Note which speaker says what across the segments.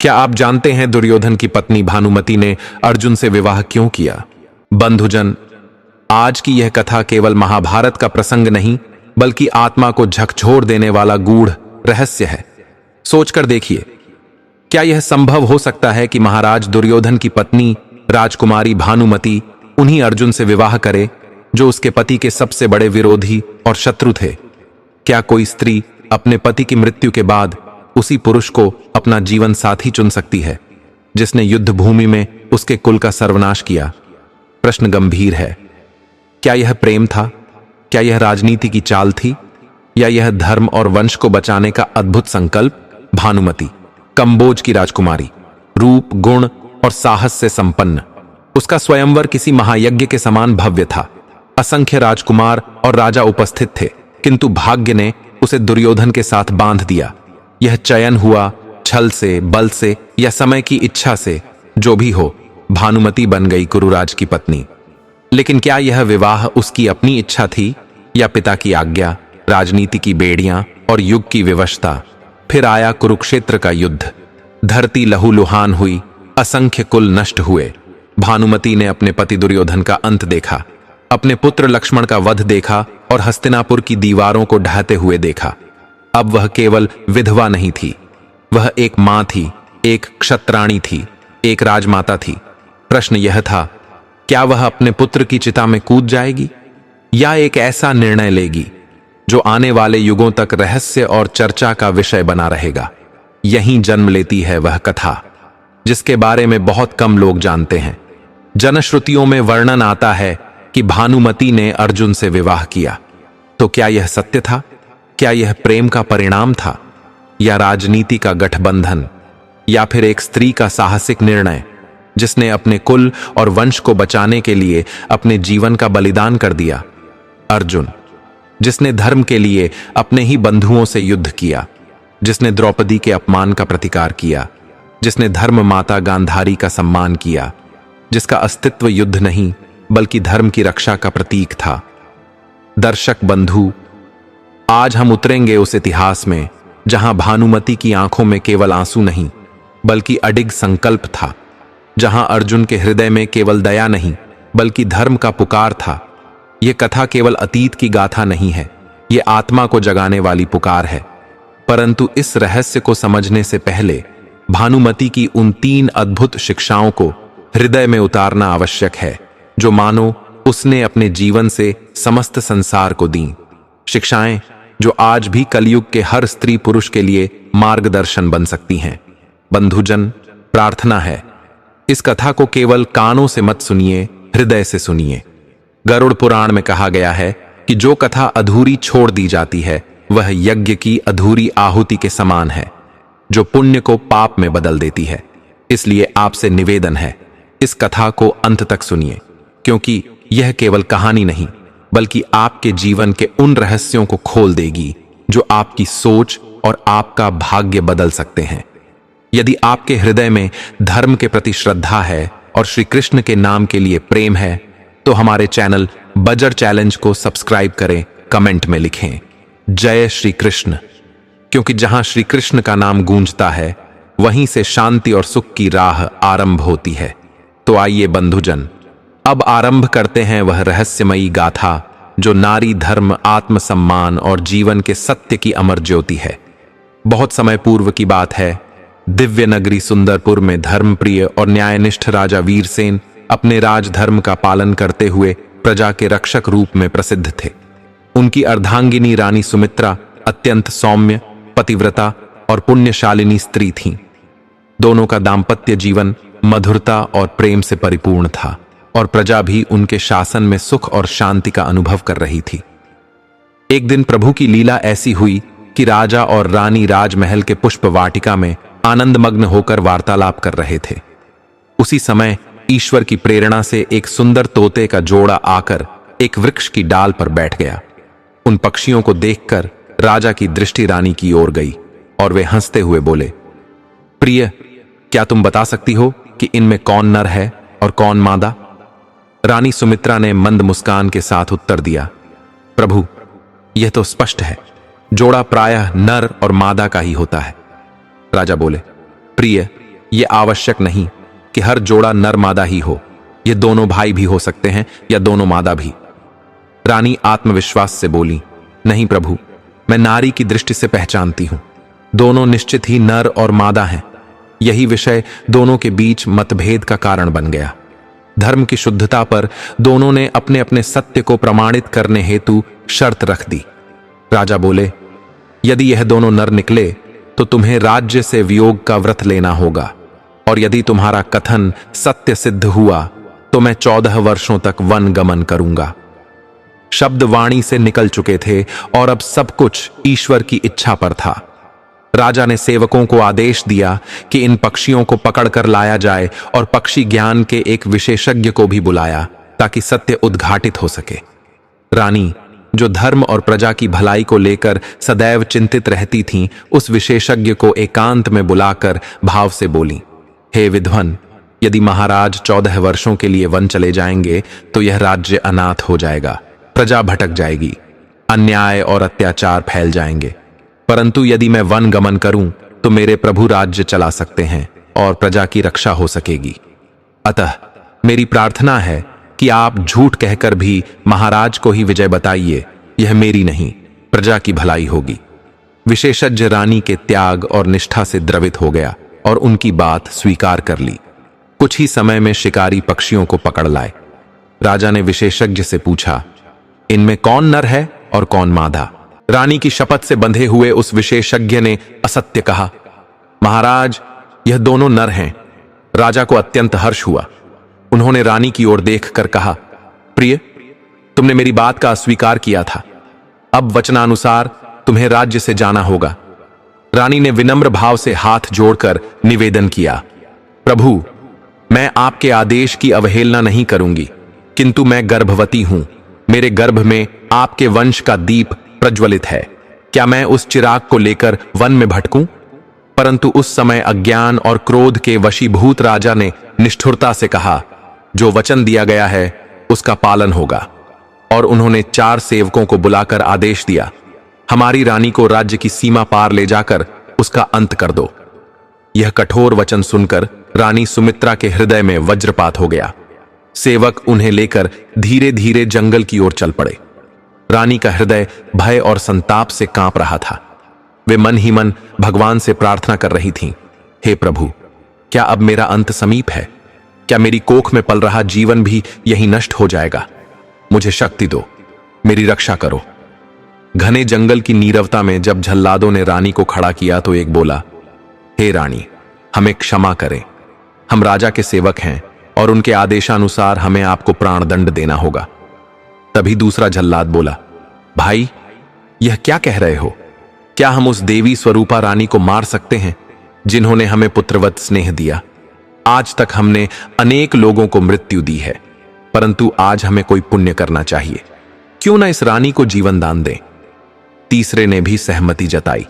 Speaker 1: क्या आप जानते हैं दुर्योधन की पत्नी भानुमति ने अर्जुन से विवाह क्यों किया? बंधुजन, आज की यह कथा केवल महाभारत का प्रसंग नहीं, बल्कि आत्मा को झकझोर देने वाला गूढ़ रहस्य है। सोचकर देखिए, क्या यह संभव हो सकता है कि महाराज दुर्योधन की पत्नी राजकुमारी भानुमति उन्हीं अर्जुन से विवाह करे जो उसके पति के सबसे बड़े विरोधी और शत्रु थे? क्या कोई स्त्री अपने पति की मृत्यु के बाद उसी पुरुष को अपना जीवन साथी चुन सकती है जिसने युद्ध भूमि में उसके कुल का सर्वनाश किया? प्रश्न गंभीर है। क्या यह प्रेम था? क्या यह राजनीति की चाल थी? या यह धर्म और वंश को बचाने का अद्भुत संकल्प? भानुमति कंबोज की राजकुमारी, रूप, गुण और साहस से संपन्न। उसका स्वयंवर किसी महायज्ञ के समान भव्य था। असंख्य राजकुमार और राजा उपस्थित थे, किंतु भाग्य ने उसे दुर्योधन के साथ बांध दिया। यह चयन हुआ छल से, बल से या समय की इच्छा से, जो भी हो, भानुमति बन गई कुरुराज की पत्नी। लेकिन क्या यह विवाह उसकी अपनी इच्छा थी या पिता की आज्ञा, राजनीति की बेड़ियां और युग की विवशता? फिर आया कुरुक्षेत्र का युद्ध। धरती लहूलुहान हुई, असंख्य कुल नष्ट हुए। भानुमति ने अपने पति दुर्योधन का अंत देखा, अपने पुत्र लक्ष्मण का वध देखा और हस्तिनापुर की दीवारों को ढहते हुए देखा। अब वह केवल विधवा नहीं थी, वह एक मां थी, एक क्षत्राणी थी, एक राजमाता थी। प्रश्न यह था, क्या वह अपने पुत्र की चिता में कूद जाएगी या एक ऐसा निर्णय लेगी जो आने वाले युगों तक रहस्य और चर्चा का विषय बना रहेगा? यहीं जन्म लेती है वह कथा जिसके बारे में बहुत कम लोग जानते हैं। जनश्रुतियों में वर्णन आता है कि भानुमति ने अर्जुन से विवाह किया। तो क्या यह सत्य था? क्या यह प्रेम का परिणाम था, या राजनीति का गठबंधन, या फिर एक स्त्री का साहसिक निर्णय जिसने अपने कुल और वंश को बचाने के लिए अपने जीवन का बलिदान कर दिया? अर्जुन, जिसने धर्म के लिए अपने ही बंधुओं से युद्ध किया, जिसने द्रौपदी के अपमान का प्रतिकार किया, जिसने धर्म माता गांधारी का सम्मान किया, जिसका अस्तित्व युद्ध नहीं बल्कि धर्म की रक्षा का प्रतीक था। दर्शक बंधु, आज हम उतरेंगे उस इतिहास में जहां भानुमति की आंखों में केवल आंसू नहीं बल्कि अडिग संकल्प था, जहां अर्जुन के हृदय में केवल दया नहीं बल्कि धर्म का पुकार था। यह कथा केवल अतीत की गाथा नहीं है, यह आत्मा को जगाने वाली पुकार है। परंतु इस रहस्य को समझने से पहले भानुमति की उन 3 अद्भुत शिक्षाओं को हृदय में उतारना आवश्यक है, जो मानो उसने अपने जीवन से समस्त संसार को दी। शिक्षाएं जो आज भी कलयुग के हर स्त्री पुरुष के लिए मार्गदर्शन बन सकती हैं। बंधुजन, प्रार्थना है, इस कथा को केवल कानों से मत सुनिए, हृदय से सुनिए। गरुड़ पुराण में कहा गया है कि जो कथा अधूरी छोड़ दी जाती है वह यज्ञ की अधूरी आहुति के समान है, जो पुण्य को पाप में बदल देती है। इसलिए आपसे निवेदन है, इस कथा को अंत तक सुनिए, क्योंकि यह केवल कहानी नहीं बल्कि आपके जीवन के उन रहस्यों को खोल देगी जो आपकी सोच और आपका भाग्य बदल सकते हैं। यदि आपके हृदय में धर्म के प्रति श्रद्धा है और श्री कृष्ण के नाम के लिए प्रेम है, तो हमारे चैनल बजर चैलेंज को सब्सक्राइब करें, कमेंट में लिखें जय श्री कृष्ण, क्योंकि जहां श्री कृष्ण का नाम गूंजता है वहीं से शांति और सुख की राह आरंभ होती है। तो आइए बंधुजन, अब आरंभ करते हैं वह रहस्यमयी गाथा जो नारी धर्म, आत्मसम्मान और जीवन के सत्य की अमर ज्योति है। बहुत समय पूर्व की बात है। दिव्य नगरी सुंदरपुर में धर्मप्रिय और न्यायनिष्ठ राजा वीरसेन अपने राजधर्म का पालन करते हुए प्रजा के रक्षक रूप में प्रसिद्ध थे। उनकी अर्धांगिनी रानी सुमित्रा अत्यंत सौम्य, पतिव्रता और पुण्यशालिनी स्त्री थीं। दोनों का दाम्पत्य जीवन मधुरता और प्रेम से परिपूर्ण था और प्रजा भी उनके शासन में सुख और शांति का अनुभव कर रही थी। एक दिन प्रभु की लीला ऐसी हुई कि राजा और रानी राजमहल के पुष्प वाटिका में आनंदमग्न होकर वार्तालाप कर रहे थे। उसी समय ईश्वर की प्रेरणा से एक सुंदर तोते का जोड़ा आकर एक वृक्ष की डाल पर बैठ गया। उन पक्षियों को देखकर राजा की दृष्टि रानी की ओर गई और वे हंसते हुए बोले, प्रिय, क्या तुम बता सकती हो कि इनमें कौन नर है और कौन मादा? रानी सुमित्रा ने मंद मुस्कान के साथ उत्तर दिया, प्रभु, यह तो स्पष्ट है, जोड़ा प्रायः नर और मादा का ही होता है। राजा बोले, प्रिय, ये आवश्यक नहीं कि हर जोड़ा नर मादा ही हो, ये दोनों भाई भी हो सकते हैं या दोनों मादा भी। रानी आत्मविश्वास से बोली, नहीं प्रभु, मैं नारी की दृष्टि से पहचानती हूं, दोनों निश्चित ही नर और मादा हैं। यही विषय दोनों के बीच मतभेद का कारण बन गया। धर्म की शुद्धता पर दोनों ने अपने अपने सत्य को प्रमाणित करने हेतु शर्त रख दी। राजा बोले, यदि यह दोनों नर निकले तो तुम्हें राज्य से वियोग का व्रत लेना होगा, और यदि तुम्हारा कथन सत्य सिद्ध हुआ तो मैं 14 वर्षों तक वन गमन करूंगा। शब्द वाणी से निकल चुके थे और अब सब कुछ ईश्वर की इच्छा पर था। राजा ने सेवकों को आदेश दिया कि इन पक्षियों को पकड़कर लाया जाए और पक्षी ज्ञान के एक विशेषज्ञ को भी बुलाया ताकि सत्य उद्घाटित हो सके। रानी, जो धर्म और प्रजा की भलाई को लेकर सदैव चिंतित रहती थीं, उस विशेषज्ञ को एकांत में बुलाकर भाव से बोली, हे विद्वन, यदि महाराज 14 वर्षों के लिए वन चले जाएंगे तो यह राज्य अनाथ हो जाएगा, प्रजा भटक जाएगी, अन्याय और अत्याचार फैल जाएंगे। परंतु यदि मैं वन गमन करूं तो मेरे प्रभु राज्य चला सकते हैं और प्रजा की रक्षा हो सकेगी। अतः मेरी प्रार्थना है कि आप झूठ कहकर भी महाराज को ही विजय बताइए, यह मेरी नहीं, प्रजा की भलाई होगी। विशेषज्ञ रानी के त्याग और निष्ठा से द्रवित हो गया और उनकी बात स्वीकार कर ली। कुछ ही समय में शिकारी पक्षियों को पकड़ लाए। राजा ने विशेषज्ञ से पूछा, इनमें कौन नर है और कौन मादा? रानी की शपथ से बंधे हुए उस विशेषज्ञ ने असत्य कहा, महाराज, यह दोनों नर हैं। राजा को अत्यंत हर्ष हुआ। उन्होंने रानी की ओर देखकर कहा, प्रिय, तुमने मेरी बात का अस्वीकार किया था, अब वचनानुसार तुम्हें राज्य से जाना होगा। रानी ने विनम्र भाव से हाथ जोड़कर निवेदन किया, प्रभु, मैं आपके आदेश की अवहेलना नहीं करूंगी, किंतु मैं गर्भवती हूं, मेरे गर्भ में आपके वंश का दीप प्रज्वलित है, क्या मैं उस चिराग को लेकर वन में भटकूं? परंतु उस समय अज्ञान और क्रोध के वशीभूत राजा ने निष्ठुरता से कहा, जो वचन दिया गया है उसका पालन होगा। और उन्होंने 4 सेवकों को बुलाकर आदेश दिया, हमारी रानी को राज्य की सीमा पार ले जाकर उसका अंत कर दो। यह कठोर वचन सुनकर रानी सुमित्रा के हृदय में वज्रपात हो गया। सेवक उन्हें लेकर धीरे धीरे जंगल की ओर चल पड़े। रानी का हृदय भय और संताप से कांप रहा था। वे मन ही मन भगवान से प्रार्थना कर रही थीं, हे प्रभु, क्या अब मेरा अंत समीप है? क्या मेरी कोख में पल रहा जीवन भी यहीं नष्ट हो जाएगा? मुझे शक्ति दो, मेरी रक्षा करो। घने जंगल की नीरवता में जब झल्लादों ने रानी को खड़ा किया तो एक बोला, हे रानी, हमें क्षमा करें, हम राजा के सेवक हैं और उनके आदेशानुसार हमें आपको प्राणदंड देना होगा। तभी दूसरा झल्लाद बोला, भाई, यह क्या कह रहे हो? क्या हम उस देवी स्वरूपा रानी को मार सकते हैं जिन्होंने हमें पुत्रवत स्नेह दिया? आज तक हमने अनेक लोगों को मृत्यु दी है, परंतु आज हमें कोई पुण्य करना चाहिए, क्यों ना इस रानी को जीवन दान दें? तीसरे ने भी सहमति जताई,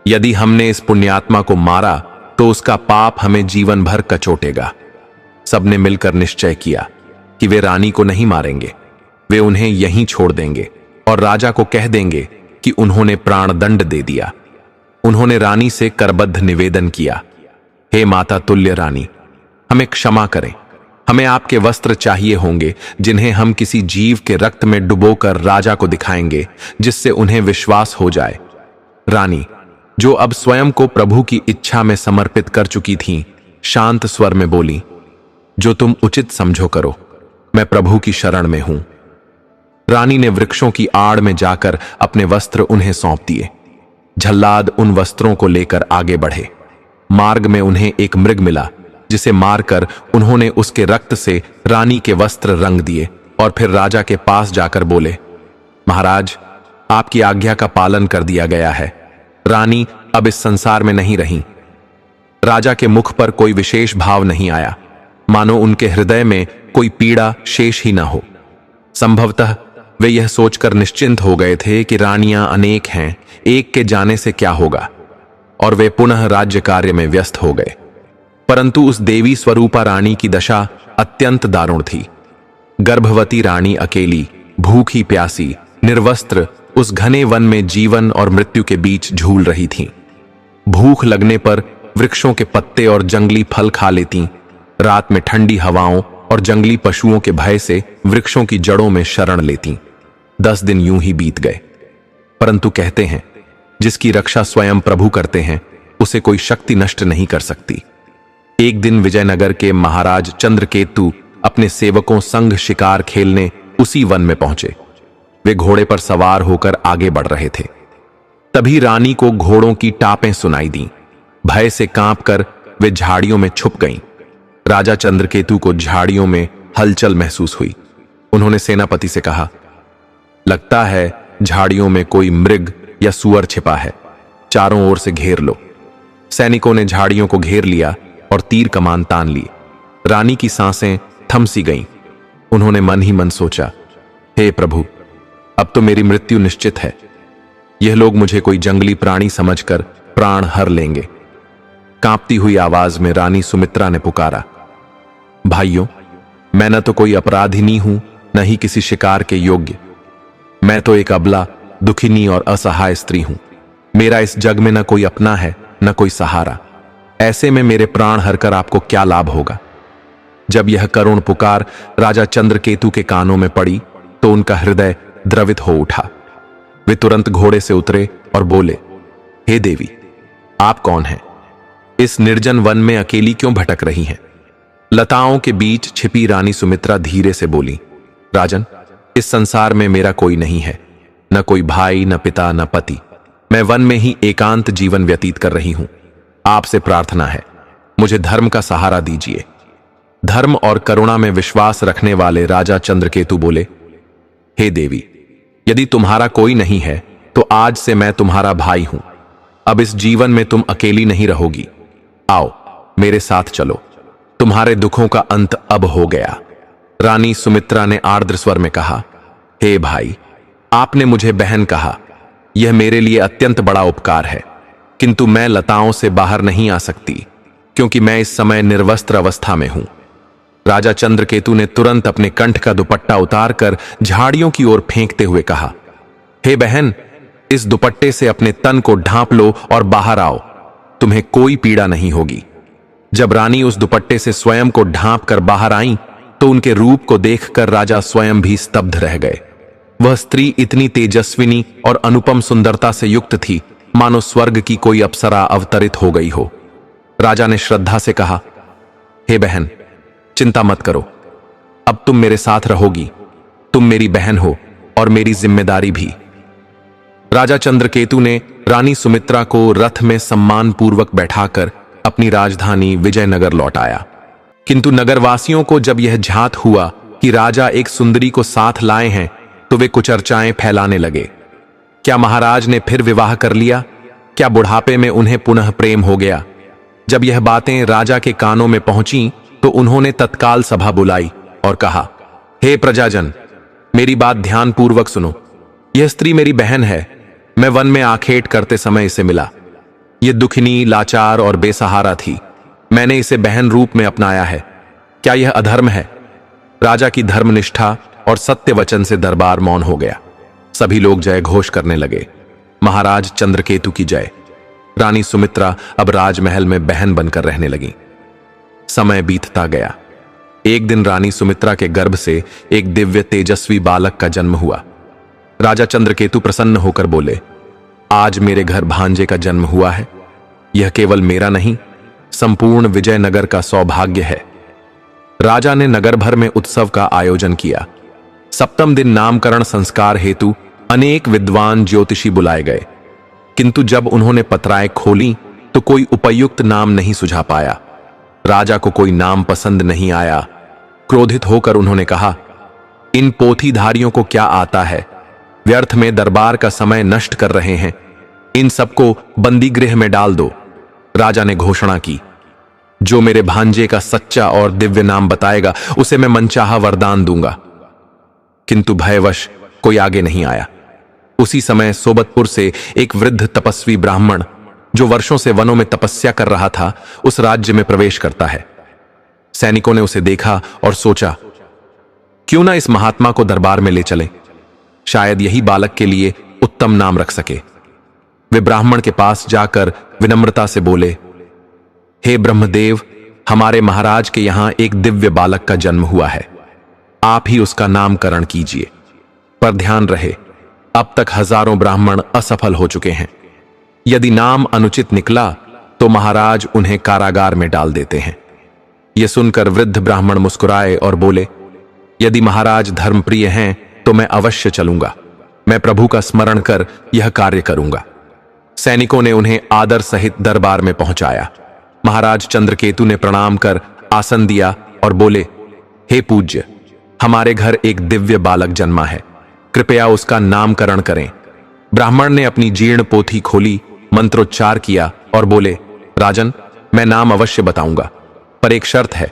Speaker 1: यदि हमने इस पुण्यात्मा को मारा तो उसका पाप हमें जीवन भर कचोटेगा। सबने मिलकर निश्चय किया कि वे रानी को नहीं मारेंगे, वे उन्हें यहीं छोड़ देंगे और राजा को कह देंगे कि उन्होंने प्राणदंड दे दिया। उन्होंने रानी से करबद्ध निवेदन किया, हे माता तुल्य रानी, हमें क्षमा करें, हमें आपके वस्त्र चाहिए होंगे जिन्हें हम किसी जीव के रक्त में डुबोकर राजा को दिखाएंगे, जिससे उन्हें विश्वास हो जाए। रानी, जो अब स्वयं को प्रभु की इच्छा में समर्पित कर चुकी थीं, शांत स्वर में बोली, जो तुम उचित समझो करो, मैं प्रभु की शरण में हूं। रानी ने वृक्षों की आड़ में जाकर अपने वस्त्र उन्हें सौंप दिए। झल्लाद उन वस्त्रों को लेकर आगे बढ़े। मार्ग में उन्हें एक मृग मिला, जिसे मारकर उन्होंने उसके रक्त से रानी के वस्त्र रंग दिए और फिर राजा के पास जाकर बोले, महाराज, आपकी आज्ञा का पालन कर दिया गया है, रानी अब इस संसार में नहीं रही। राजा के मुख पर कोई विशेष भाव नहीं आया, मानो उनके हृदय में कोई पीड़ा शेष ही न हो। संभवतः वे यह सोचकर निश्चिंत हो गए थे कि रानियां अनेक हैं, एक के जाने से क्या होगा, और वे पुनः राज्य कार्य में व्यस्त हो गए। परंतु उस देवी स्वरूपा रानी की दशा अत्यंत दारुण थी। गर्भवती रानी अकेली, भूखी प्यासी, निर्वस्त्र उस घने वन में जीवन और मृत्यु के बीच झूल रही थी। भूख लगने पर वृक्षों के पत्ते और जंगली फल खा लेती, रात में ठंडी हवाओं और जंगली पशुओं के भय से वृक्षों की जड़ों में शरण लेती। 10 दिन यूं ही बीत गए। परंतु कहते हैं, जिसकी रक्षा स्वयं प्रभु करते हैं उसे कोई शक्ति नष्ट नहीं कर सकती। एक दिन विजयनगर के महाराज चंद्रकेतु अपने सेवकों संग शिकार खेलने उसी वन में पहुंचे। वे घोड़े पर सवार होकर आगे बढ़ रहे थे। तभी रानी को घोड़ों की टापें सुनाई दी। भय से कांपकर वे झाड़ियों में छुप गईं। राजा चंद्रकेतु को झाड़ियों में हलचल महसूस हुई। उन्होंने सेनापति से कहा, लगता है झाड़ियों में कोई मृग या सूअर छिपा है, चारों ओर से घेर लो। सैनिकों ने झाड़ियों को घेर लिया और तीर कमान तान ली। रानी की सांसें थम सी गईं। उन्होंने मन ही मन सोचा, हे प्रभु, अब तो मेरी मृत्यु निश्चित है। यह लोग मुझे कोई जंगली प्राणी समझकर प्राण हर लेंगे। कांपती हुई आवाज में रानी सुमित्रा ने पुकारा, भाइयों, मैं न तो कोई अपराधिनी हूं, न ही किसी शिकार के योग्य। मैं तो एक अबला, दुखिनी और असहाय स्त्री हूं। मेरा इस जग में न कोई अपना है, न कोई सहारा। ऐसे में मेरे प्राण हरकर आपको क्या लाभ होगा। जब यह करुण पुकार राजा चंद्रकेतु के कानों में पड़ी तो उनका हृदय द्रवित हो उठा। वे तुरंत घोड़े से उतरे और बोले, हे देवी, आप कौन हैं? इस निर्जन वन में अकेली क्यों भटक रही हैं? लताओं के बीच छिपी रानी सुमित्रा धीरे से बोली, राजन, इस संसार में मेरा कोई नहीं है, न कोई भाई, न पिता, न पति। मैं वन में ही एकांत जीवन व्यतीत कर रही हूं। आपसे प्रार्थना है, मुझे धर्म का सहारा दीजिए। धर्म और करुणा में विश्वास रखने वाले राजा चंद्रकेतु बोले, हे देवी, यदि तुम्हारा कोई नहीं है तो आज से मैं तुम्हारा भाई हूं। अब इस जीवन में तुम अकेली नहीं रहोगी। आओ, मेरे साथ चलो। तुम्हारे दुखों का अंत अब हो गया। रानी सुमित्रा ने आर्द्र स्वर में कहा, हे भाई, आपने मुझे बहन कहा, यह मेरे लिए अत्यंत बड़ा उपकार है। किंतु मैं लताओं से बाहर नहीं आ सकती, क्योंकि मैं इस समय निर्वस्त्र अवस्था में हूं। राजा चंद्रकेतु ने तुरंत अपने कंठ का दुपट्टा उतारकर झाड़ियों की ओर फेंकते हुए कहा, हे बहन, इस दुपट्टे से अपने तन को ढांप लो और बाहर आओ। तुम्हें कोई पीड़ा नहीं होगी। जब रानी उस दुपट्टे से स्वयं को ढांप कर बाहर आईं, तो उनके रूप को देखकर राजा स्वयं भी स्तब्ध रह गए। वह स्त्री इतनी तेजस्विनी और अनुपम सुंदरता से युक्त थी, मानो स्वर्ग की कोई अप्सरा अवतरित हो गई हो। राजा ने श्रद्धा से कहा, हे बहन, चिंता मत करो। अब तुम मेरे साथ रहोगी। तुम मेरी बहन हो और मेरी जिम्मेदारी भी। राजा चंद्रकेतु ने रानी सुमित्रा को रथ में सम्मानपूर्वक बैठाकर अपनी राजधानी विजयनगर लौटाया। किंतु नगरवासियों को जब यह झात हुआ कि राजा एक सुंदरी को साथ लाए हैं, तो वे कुचर्चाएं फैलाने लगे। क्या महाराज ने फिर विवाह कर लिया? क्या बुढ़ापे में उन्हें पुनः प्रेम हो गया? जब यह बातें राजा के कानों में पहुंची तो उन्होंने तत्काल सभा बुलाई और कहा, हे प्रजाजन, मेरी बात ध्यानपूर्वक सुनो। यह स्त्री मेरी बहन है। मैं वन में आखेट करते समय इसे मिला। यह दुखिनी, लाचार और बेसहारा थी। मैंने इसे बहन रूप में अपनाया है। क्या यह अधर्म है? राजा की धर्मनिष्ठा और सत्य वचन से दरबार मौन हो गया। सभी लोग जय घोष करने लगे, महाराज चंद्रकेतु की जय। रानी सुमित्रा अब राजमहल में बहन बनकर रहने लगी। समय बीतता गया। एक दिन रानी सुमित्रा के गर्भ से एक दिव्य तेजस्वी बालक का जन्म हुआ। राजा चंद्रकेतु प्रसन्न होकर बोले, आज मेरे घर भांजे का जन्म हुआ है। यह केवल मेरा नहीं, संपूर्ण विजयनगर का सौभाग्य है। राजा ने नगर भर में उत्सव का आयोजन किया। सप्तम दिन नामकरण संस्कार हेतु अनेक विद्वान ज्योतिषी बुलाए गए, किंतु जब उन्होंने पत्राएं खोली तो कोई उपयुक्त नाम नहीं सुझा पाया। राजा को कोई नाम पसंद नहीं आया। क्रोधित होकर उन्होंने कहा, इन पोथीधारियों को क्या आता है? व्यर्थ में दरबार का समय नष्ट कर रहे हैं। इन सबको बंदी गृह में डाल दो। राजा ने घोषणा की, जो मेरे भांजे का सच्चा और दिव्य नाम बताएगा उसे मैं मनचाहा वरदान दूंगा। किंतु भयवश कोई आगे नहीं आया। उसी समय सोबतपुर से एक वृद्ध तपस्वी ब्राह्मण, जो वर्षों से वनों में तपस्या कर रहा था, उस राज्य में प्रवेश करता है। सैनिकों ने उसे देखा और सोचा, क्यों ना इस महात्मा को दरबार में ले चलें? शायद यही बालक के लिए उत्तम नाम रख सके। वे ब्राह्मण के पास जाकर विनम्रता से बोले, हे ब्रह्मदेव, हमारे महाराज के यहां एक दिव्य बालक का जन्म हुआ है, आप ही उसका नामकरण कीजिए। पर ध्यान रहे, अब तक हजारों ब्राह्मण असफल हो चुके हैं। यदि नाम अनुचित निकला तो महाराज उन्हें कारागार में डाल देते हैं। यह सुनकर वृद्ध ब्राह्मण मुस्कुराए और बोले, यदि महाराज धर्मप्रिय हैं तो मैं अवश्य चलूंगा। मैं प्रभु का स्मरण कर यह कार्य करूंगा। सैनिकों ने उन्हें आदर सहित दरबार में पहुंचाया। महाराज चंद्रकेतु ने प्रणाम कर आसन दिया और बोले, हे पूज्य, हमारे घर एक दिव्य बालक जन्मा है, कृपया उसका नामकरण करें। ब्राह्मण ने अपनी जीर्ण पोथी खोली, मंत्रोच्चार किया और बोले, राजन, मैं नाम अवश्य बताऊंगा, पर एक शर्त है।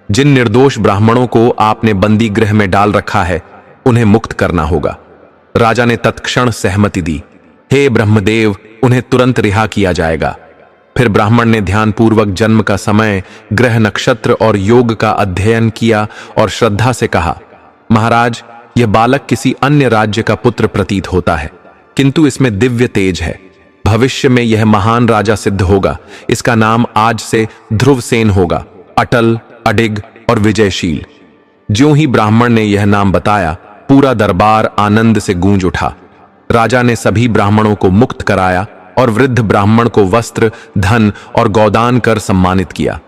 Speaker 1: जिन निर्दोष ब्राह्मणों को आपने बंदी गृह में डाल रखा है उन्हें मुक्त करना होगा। राजा ने तत्क्षण सहमति दी। हे ब्रह्मदेव, उन्हें तुरंत रिहा किया जाएगा। फिर ब्राह्मण ने ध्यानपूर्वक जन्म का समय, ग्रह, नक्षत्र और योग का अध्ययन किया और श्रद्धा से कहा, महाराज, यह बालक किसी अन्य राज्य का पुत्र प्रतीत होता है, किंतु इसमें दिव्य तेज है। भविष्य में यह महान राजा सिद्ध होगा। इसका नाम आज से ध्रुवसेन होगा, अटल, अडिग और विजयशील। ज्यों ही ब्राह्मण ने यह नाम बताया, पूरा दरबार आनंद से गूंज उठा। राजा ने सभी ब्राह्मणों को मुक्त कराया और वृद्ध ब्राह्मण को वस्त्र, धन और गोदान कर सम्मानित किया।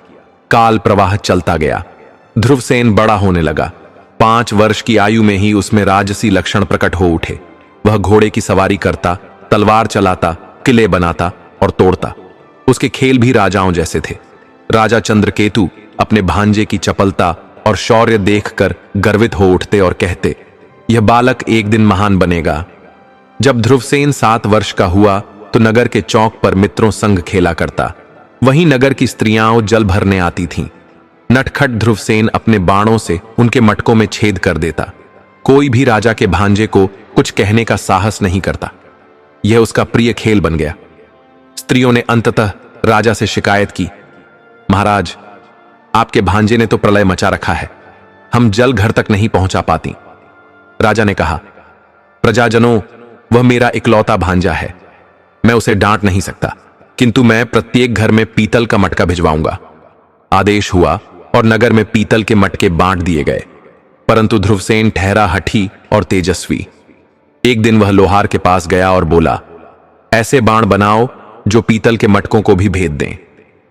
Speaker 1: काल प्रवाह चलता गया। ध्रुवसेन बड़ा होने लगा। 5 वर्ष की आयु में ही उसमें राजसी लक्षण प्रकट हो उठे। वह घोड़े की सवारी करता, तलवार चलाता, किले बनाता और तोड़ता। उसके खेल भी राजाओं जैसे थे। राजा चंद्रकेतु अपने भांजे की चपलता और शौर्य देखकर गर्वित हो उठते और कहते, यह बालक एक दिन महान बनेगा। जब ध्रुवसेन 7 वर्ष का हुआ तो नगर के चौक पर मित्रों संग खेला करता। वहीं नगर की स्त्रियां जल भरने आती थीं। नटखट ध्रुवसेन अपने बाणों से उनके मटकों में छेद कर देता। कोई भी राजा के भांजे को कुछ कहने का साहस नहीं करता। यह उसका प्रिय खेल बन गया। स्त्रियों ने अंततः राजा से शिकायत की, महाराज, आपके भांजे ने तो प्रलय मचा रखा है, हम जल घर तक नहीं पहुंचा पाती। राजा ने कहा, प्रजाजनों, वह मेरा इकलौता भांजा है, मैं उसे डांट नहीं सकता, किंतु मैं प्रत्येक घर में पीतल का मटका भिजवाऊंगा। आदेश हुआ और नगर में पीतल के मटके बांट दिए गए। परंतु ध्रुवसेन ठहरा हठी और तेजस्वी। एक दिन वह लोहार के पास गया और बोला, ऐसे बाण बनाओ जो पीतल के मटकों को भी भेद दें।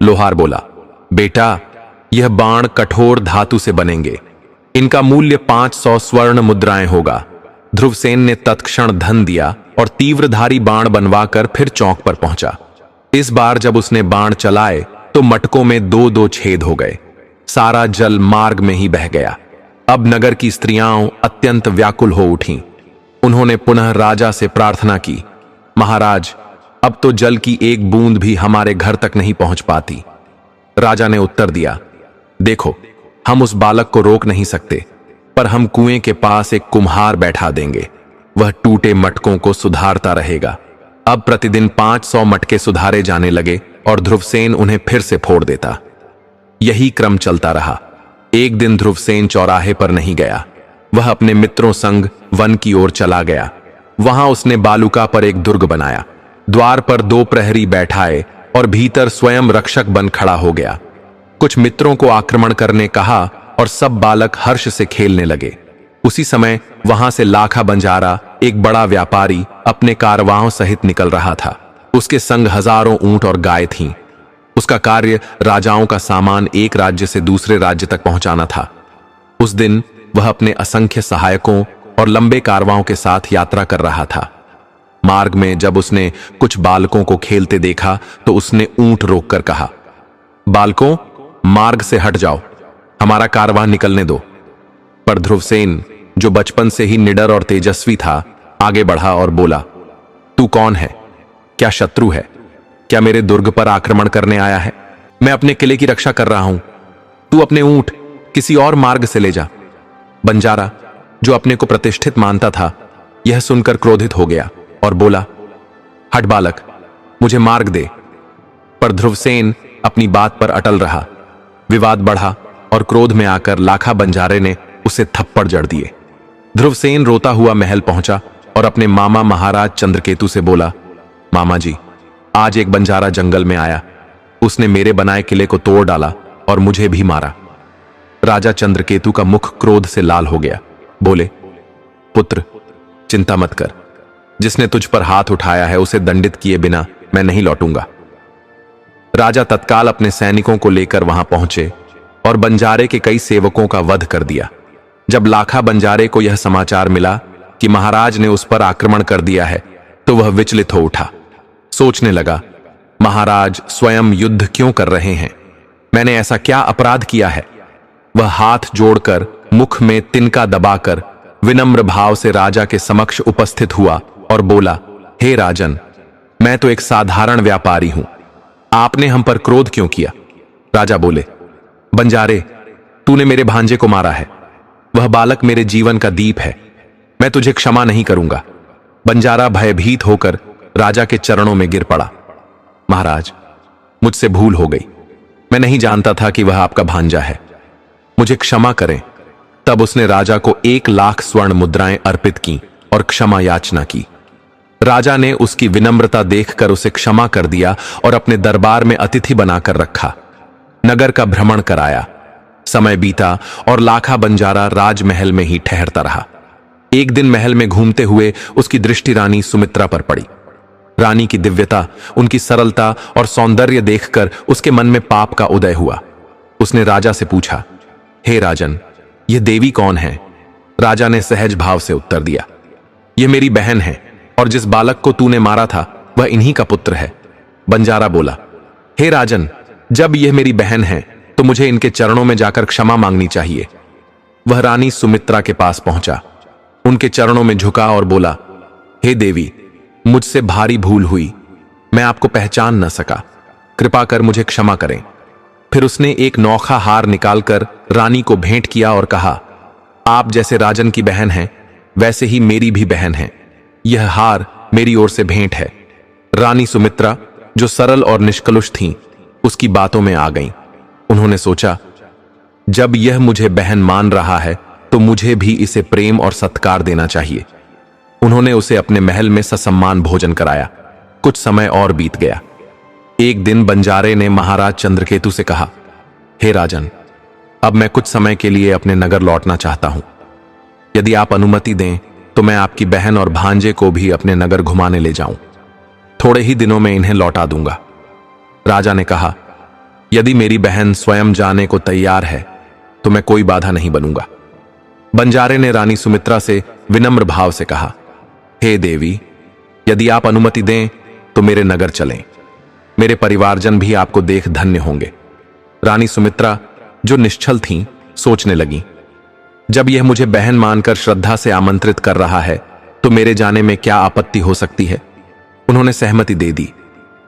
Speaker 1: लोहार बोला, बेटा, यह बाण कठोर धातु से बनेंगे, इनका मूल्य 500 स्वर्ण मुद्राएं होगा। ध्रुवसेन ने तत्क्षण धन दिया और तीव्रधारी बाण बनवाकर फिर चौक पर पहुंचा। इस बार जब उसने बाण चलाए तो मटकों में 2-2 छेद हो गए। सारा जल मार्ग में ही बह गया। अब नगर की स्त्रियां अत्यंत व्याकुल हो उठीं। उन्होंने पुनः राजा से प्रार्थना की, महाराज, अब तो जल की एक बूंद भी हमारे घर तक नहीं पहुंच पाती। राजा ने उत्तर दिया, देखो, हम उस बालक को रोक नहीं सकते, पर हम कुएं के पास एक कुम्हार बैठा देंगे। वह टूटे मटकों को सुधारता रहेगा। अब प्रतिदिन 500 मटके सुधारे जाने लगे और ध्रुवसेन उन्हें फिर से फोड़ देता। यही क्रम चलता रहा। एक दिन ध्रुवसेन चौराहे पर नहीं गया। वह अपने मित्रों संग वन की ओर चला गया। वहां उसने बालुका पर एक दुर्ग बनाया। द्वार पर 2 प्रहरी बैठाए और भीतर स्वयं रक्षक बन खड़ा हो गया। कुछ मित्रों को आक्रमण करने कहा और सब बालक हर्ष से खेलने लगे। उसी समय वहां से लाखा बंजारा, एक बड़ा व्यापारी, अपने कारवाओं सहित निकल रहा था। उसके संग हजारों ऊंट और गाय थीं। उसका कार्य राजाओं का सामान एक राज्य से दूसरे राज्य तक पहुंचाना था। उस दिन वह अपने असंख्य सहायकों और लंबे कारवाओं के साथ यात्रा कर रहा था। मार्ग में जब उसने कुछ बालकों को खेलते देखा तो उसने ऊंट रोककर कहा, बालकों, मार्ग से हट जाओ, हमारा कारवां निकलने दो। पर ध्रुवसेन, जो बचपन से ही निडर और तेजस्वी था, आगे बढ़ा और बोला, तू कौन है? क्या शत्रु है? क्या मेरे दुर्ग पर आक्रमण करने आया है? मैं अपने किले की रक्षा कर रहा हूं। तू अपने ऊंट किसी और मार्ग से ले जा। बंजारा, जो अपने को प्रतिष्ठित मानता था, यह सुनकर क्रोधित हो गया और बोला, हट बालक, मुझे मार्ग दे। पर ध्रुवसेन अपनी बात पर अटल रहा। विवाद बढ़ा और क्रोध में आकर लाखा बंजारे ने उसे थप्पड़ जड़ दिए। ध्रुवसेन रोता हुआ महल पहुंचा और अपने मामा महाराज चंद्रकेतु से बोला, मामा जी, आज एक बंजारा जंगल में आया। उसने मेरे बनाए किले को तोड़ डाला और मुझे भी मारा। राजा चंद्रकेतु का मुख क्रोध से लाल हो गया। बोले, पुत्र, चिंता मत कर। जिसने तुझ पर हाथ उठाया है उसे दंडित किए बिना मैं नहीं लौटूंगा। राजा तत्काल अपने सैनिकों को लेकर वहां पहुंचे और बंजारे के कई सेवकों का वध कर दिया। जब लाखा बंजारे को यह समाचार मिला कि महाराज ने उस पर आक्रमण कर दिया है तो वह विचलित हो उठा। सोचने लगा, महाराज स्वयं युद्ध क्यों कर रहे हैं? मैंने ऐसा क्या अपराध किया है? वह हाथ जोड़कर मुख में तिनका दबाकर विनम्र भाव से राजा के समक्ष उपस्थित हुआ और बोला, हे राजन, मैं तो एक साधारण व्यापारी हूं, आपने हम पर क्रोध क्यों किया? राजा बोले, बंजारे, तूने मेरे भांजे को मारा है। वह बालक मेरे जीवन का दीप है, मैं तुझे क्षमा नहीं करूंगा। बंजारा भयभीत होकर राजा के चरणों में गिर पड़ा। महाराज, मुझसे भूल हो गई, मैं नहीं जानता था कि वह आपका भांजा है, मुझे क्षमा करें। तब उसने राजा को 1,00,000 स्वर्ण मुद्राएं अर्पित की और क्षमा याचना की। राजा ने उसकी विनम्रता देखकर उसे क्षमा कर दिया और अपने दरबार में अतिथि बनाकर रखा। नगर का भ्रमण कराया। समय बीता और लाखा बंजारा राजमहल में ही ठहरता रहा। एक दिन महल में घूमते हुए उसकी दृष्टि रानी सुमित्रा पर पड़ी। रानी की दिव्यता, उनकी सरलता और सौंदर्य देखकर उसके मन में पाप का उदय हुआ। उसने राजा से पूछा, हे राजन, यह देवी कौन है? राजा ने सहज भाव से उत्तर दिया, यह मेरी बहन है और जिस बालक को तूने मारा था वह इन्हीं का पुत्र है। बंजारा बोला, हे राजन, जब यह मेरी बहन है तो मुझे इनके चरणों में जाकर क्षमा मांगनी चाहिए। वह रानी सुमित्रा के पास पहुंचा, उनके चरणों में झुका और बोला, हे देवी, मुझसे भारी भूल हुई, मैं आपको पहचान न सका, कृपा कर मुझे क्षमा करें। फिर उसने एक नौखा हार निकालकर रानी को भेंट किया और कहा, आप जैसे राजन की बहन हैं वैसे ही मेरी भी बहन है, यह हार मेरी ओर से भेंट है। रानी सुमित्रा, जो सरल और निष्कलुष थीं, उसकी बातों में आ गईं। उन्होंने सोचा, जब यह मुझे बहन मान रहा है तो मुझे भी इसे प्रेम और सत्कार देना चाहिए। उन्होंने उसे अपने महल में ससम्मान भोजन कराया। कुछ समय और बीत गया। एक दिन बंजारे ने महाराज चंद्रकेतु से कहा, हे राजन, अब मैं कुछ समय के लिए अपने नगर लौटना चाहता हूं। यदि आप अनुमति दें तो मैं आपकी बहन और भांजे को भी अपने नगर घुमाने ले जाऊं। थोड़े ही दिनों में इन्हें लौटा दूंगा। राजा ने कहा, यदि मेरी बहन स्वयं जाने को तैयार है तो मैं कोई बाधा नहीं बनूंगा। बंजारे ने रानी सुमित्रा से विनम्र भाव से कहा, हे देवी, यदि आप अनुमति दें तो मेरे नगर चलें, मेरे परिवारजन भी आपको देख धन्य होंगे। रानी सुमित्रा, जो निश्चल थीं, सोचने लगीं, जब यह मुझे बहन मानकर श्रद्धा से आमंत्रित कर रहा है तो मेरे जाने में क्या आपत्ति हो सकती है। उन्होंने सहमति दे दी,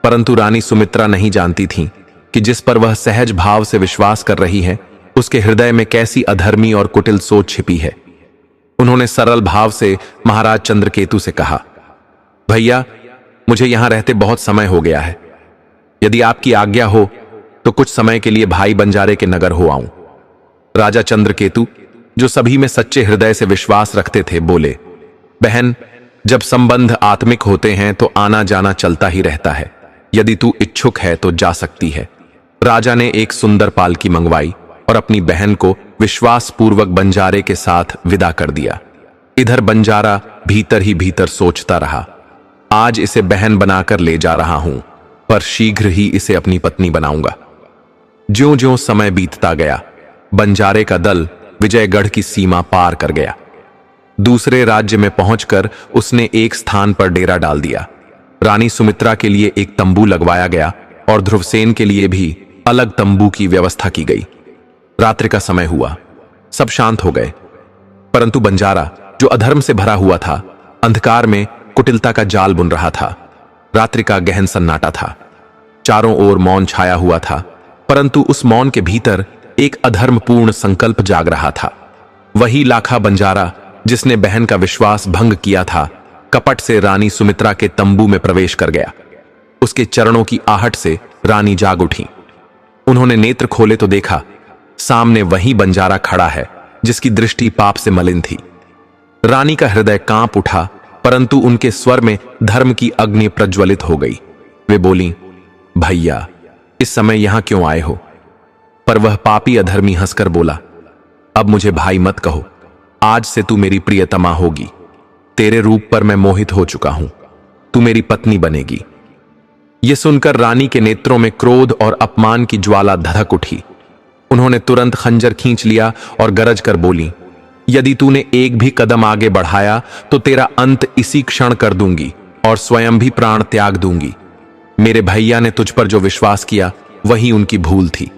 Speaker 1: परंतु रानी सुमित्रा नहीं जानती थीं कि जिस पर वह सहज भाव से विश्वास कर रही है उसके हृदय में कैसी अधर्मी और कुटिल सोच छिपी है। उन्होंने सरल भाव से महाराज चंद्रकेतु से कहा, भैया, मुझे यहां रहते बहुत समय हो गया है, यदि आपकी आज्ञा हो तो कुछ समय के लिए भाई बंजारे के नगर हो आऊं। राजा चंद्रकेतु, जो सभी में सच्चे हृदय से विश्वास रखते थे, बोले, बहन, जब संबंध आत्मिक होते हैं तो आना जाना चलता ही रहता है। यदि तू इच्छुक है तो जा सकती है। राजा ने एक सुंदर पालकी मंगवाई और अपनी बहन को विश्वासपूर्वक बंजारे के साथ विदा कर दिया। इधर बंजारा भीतर ही भीतर सोचता रहा, आज इसे बहन बनाकर ले जा रहा हूं, पर शीघ्र ही इसे अपनी पत्नी बनाऊंगा। ज्यों-ज्यों समय बीतता गया, बंजारे का दल विजयगढ़ की सीमा पार कर गया। दूसरे राज्य में पहुंचकर उसने एक स्थान पर डेरा डाल दिया। रानी सुमित्रा के लिए एक तंबू लगवाया गया और ध्रुवसेन के लिए भी अलग तंबू की व्यवस्था की गई। रात्रि का समय हुआ, सब शांत हो गए, परंतु बंजारा, जो अधर्म से भरा हुआ था, अंधकार में कुटिलता का जाल बुन रहा था। रात्रि का गहन सन्नाटा था, चारों ओर मौन छाया हुआ था, परंतु उस मौन के भीतर एक अधर्मपूर्ण संकल्प जाग रहा था। वही लाखा बंजारा जिसने बहन का विश्वास भंग किया था, कपट से रानी सुमित्रा के तंबू में प्रवेश कर गया। उसके चरणों की आहट से रानी जाग उठी। उन्होंने नेत्र खोले तो देखा, सामने वही बंजारा खड़ा है जिसकी दृष्टि पाप से मलिन थी। रानी का हृदय कांप उठा, परंतु उनके स्वर में धर्म की अग्नि प्रज्वलित हो गई। वे बोली, भैया, इस समय यहां क्यों आए हो? पर वह पापी अधर्मी हंसकर बोला, अब मुझे भाई मत कहो, आज से तू मेरी प्रियतमा होगी। तेरे रूप पर मैं मोहित हो चुका हूं, तू मेरी पत्नी बनेगी। यह सुनकर रानी के नेत्रों में क्रोध और अपमान की ज्वाला धधक उठी। उन्होंने तुरंत खंजर खींच लिया और गरज कर बोली, यदि तूने एक भी कदम आगे बढ़ाया तो तेरा अंत इसी क्षण कर दूंगी और स्वयं भी प्राण त्याग दूंगी। मेरे भैया ने तुझ पर जो विश्वास किया वही उनकी भूल थी।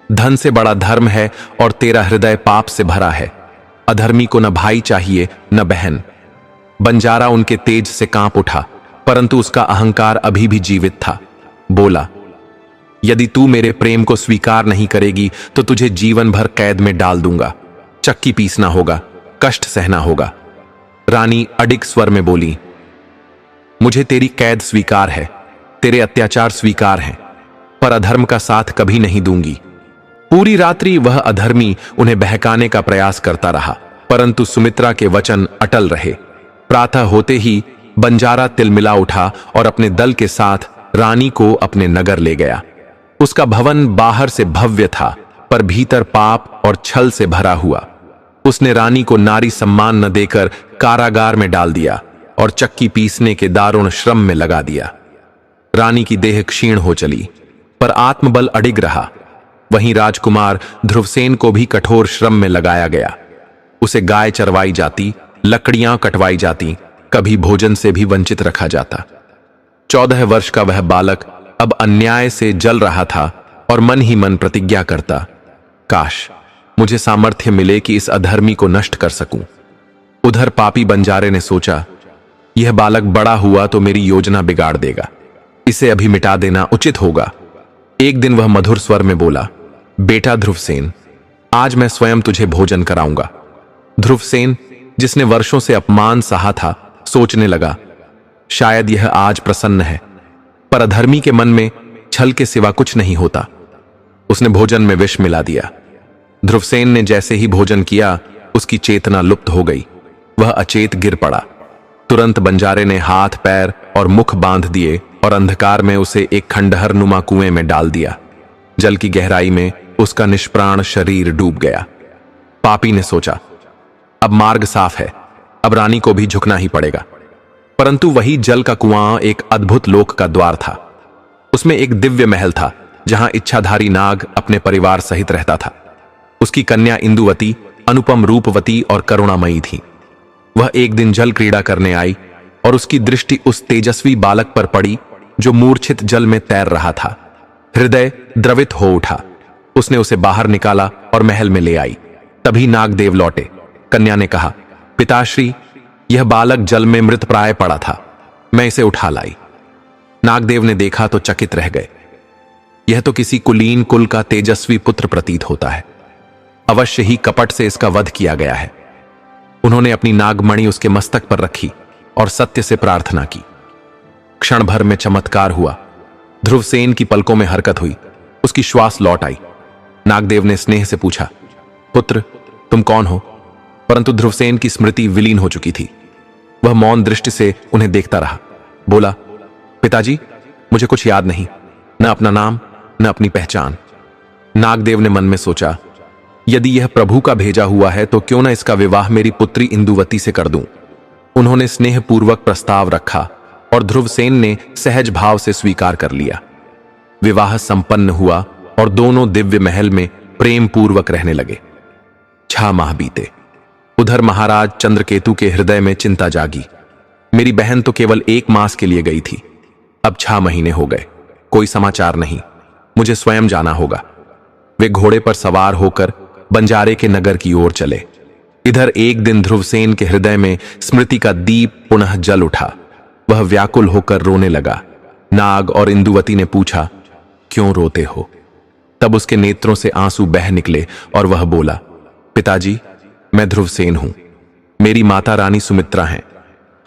Speaker 1: धन से बड़ा धर्म है और तेरा हृदय पाप से भरा है। अधर्मी को न भाई चाहिए न बहन। बंजारा उनके तेज से कांप उठा, परंतु उसका अहंकार अभी भी जीवित था। बोला, यदि तू मेरे प्रेम को स्वीकार नहीं करेगी तो तुझे जीवन भर कैद में डाल दूंगा। चक्की पीसना होगा, कष्ट सहना होगा। रानी अडिग स्वर में बोली, मुझे तेरी कैद स्वीकार है, तेरे अत्याचार स्वीकार हैं, पर अधर्म का साथ कभी नहीं दूंगी। पूरी रात्रि वह अधर्मी उन्हें बहकाने का प्रयास करता रहा, परंतु सुमित्रा के वचन अटल रहे। प्रातः होते ही बंजारा तिलमिला उठा और अपने दल के साथ रानी को अपने नगर ले गया। उसका भवन बाहर से भव्य था, पर भीतर पाप और छल से भरा हुआ। उसने रानी को नारी सम्मान न देकर कारागार में डाल दिया और चक्की पीसने के दारुण श्रम में लगा दिया। रानी की देह क्षीण हो चली, पर आत्मबल अडिग रहा। वहीं राजकुमार ध्रुवसेन को भी कठोर श्रम में लगाया गया। उसे गाय चरवाई जाती, लकड़ियां कटवाई जाती, कभी भोजन से भी वंचित रखा जाता। 14 वर्ष का वह बालक अब अन्याय से जल रहा था और मन ही मन प्रतिज्ञा करता, काश मुझे सामर्थ्य मिले कि इस अधर्मी को नष्ट कर सकूं। उधर पापी बंजारे ने सोचा, यह बालक बड़ा हुआ तो मेरी योजना बिगाड़ देगा, इसे अभी मिटा देना उचित होगा। एक दिन वह मधुर स्वर में बोला, बेटा ध्रुवसेन, आज मैं स्वयं तुझे भोजन कराऊंगा। ध्रुवसेन, जिसने वर्षों से अपमान सहा था, सोचने लगा, शायद यह आज प्रसन्न है, पर अधर्मी के मन में छल के सिवा कुछ नहीं होता। उसने भोजन में विष मिला दिया। ध्रुवसेन ने जैसे ही भोजन किया, उसकी चेतना लुप्त हो गई। वह अचेत गिर पड़ा। तुरंत बंजारे ने हाथ पैर और मुख बांध दिए और अंधकार में उसे एक खंडहर नुमा कुएं में डाल दिया। जल की गहराई में उसका निष्प्राण शरीर डूब गया। पापी ने सोचा, अब मार्ग साफ है, अब रानी को भी झुकना ही पड़ेगा। परंतु वही जल का कुआं एक अद्भुत लोक का द्वार था। उसमें एक दिव्य महल था, जहां इच्छाधारी नाग अपने परिवार सहित रहता था। उसकी कन्या इंदुवती अनुपम रूपवती और करुणामयी थी। वह एक दिन जल क्रीड़ा करने आई और उसकी दृष्टि उस तेजस्वी बालक पर पड़ी जो मूर्छित जल में तैर रहा था। हृदय द्रवित हो उठा। उसने उसे बाहर निकाला और महल में ले आई। तभी नागदेव लौटे। कन्या ने कहा, पिताश्री, यह बालक जल में मृतप्राय पड़ा था, मैं इसे उठा लाई। नागदेव ने देखा तो चकित रह गए। यह तो किसी कुलीन कुल का तेजस्वी पुत्र प्रतीत होता है। अवश्य ही कपट से इसका वध किया गया है। उन्होंने अपनी नागमणि उसके मस्तक पर रखी और सत्य से प्रार्थना की। क्षण भर में चमत्कार हुआ। ध्रुवसेन की पलकों में हरकत हुई, उसकी श्वास लौट आई। नागदेव ने स्नेह से पूछा, पुत्र, तुम कौन हो? परंतु ध्रुवसेन की स्मृति विलीन हो चुकी थी। वह मौन दृष्टि से उन्हें देखता रहा। बोला, पिताजी, मुझे कुछ याद नहीं, न अपना नाम न अपनी पहचान। नागदेव ने मन में सोचा, यदि यह प्रभु का भेजा हुआ है तो क्यों न इसका विवाह मेरी पुत्री इंदुवती से कर दूं। उन्होंने स्नेहपूर्वक प्रस्ताव रखा और ध्रुवसेन ने सहज भाव से स्वीकार कर लिया। विवाह संपन्न हुआ और दोनों दिव्य महल में प्रेम पूर्वक रहने लगे। 6 माह बीते। उधर महाराज चंद्रकेतु के हृदय में चिंता जागी। मेरी बहन तो केवल 1 मास के लिए गई थी, अब 6 महीने हो गए, कोई समाचार नहीं। मुझे स्वयं जाना होगा। वे घोड़े पर सवार होकर बंजारे के नगर की ओर चले। इधर एक दिन ध्रुवसेन के हृदय में स्मृति का दीप पुनः जल उठा। वह व्याकुल होकर रोने लगा। नाग और इंदुवती ने पूछा, क्यों रोते हो? तब उसके नेत्रों से आंसू बह निकले और वह बोला, पिताजी, मैं ध्रुवसेन हूं। मेरी माता रानी सुमित्रा हैं।